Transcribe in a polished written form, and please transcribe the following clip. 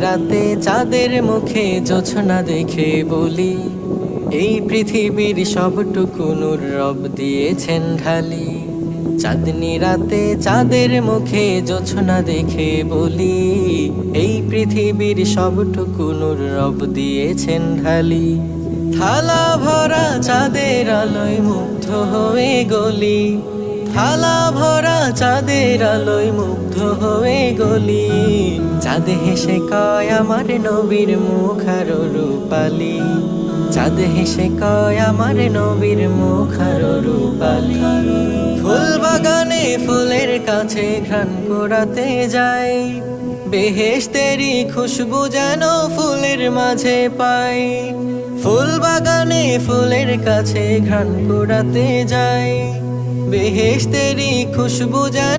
রাতে চাঁদের মুখে জোছনা দেখে বলি, এই পৃথিবীর সবটুকু নূর রব দিয়েছেন ঢালি। চাঁদনি রাতে চাঁদের মুখে জোছনা দেখে বলি, এই পৃথিবীর সবটুকু নূর রব দিয়েছেন ঢালি। থালা ভরা চাঁদের আলোয় মুগ্ধ হয়ে গলি, থালা ভরা চাঁদের আলোয় মুগ্ধ হয়ে গলি। চাঁদ হেসে কয় আমার নবীর মুখ আরো রূপালি, চাঁদ হেসে কয় আমার নবীর মুখ আরো রূপালি। ফুল বাগানে ফুলের কাছে ঘ্রাণ কুড়াতে যাই, বেহেশতেরি খুশবু যেন ফুলের মাঝে পাই। ফুল বাগানে ফুলের কাছে ঘ্রাণ কুড়াতে যাই, বেহেশতেরি খুশবু যেন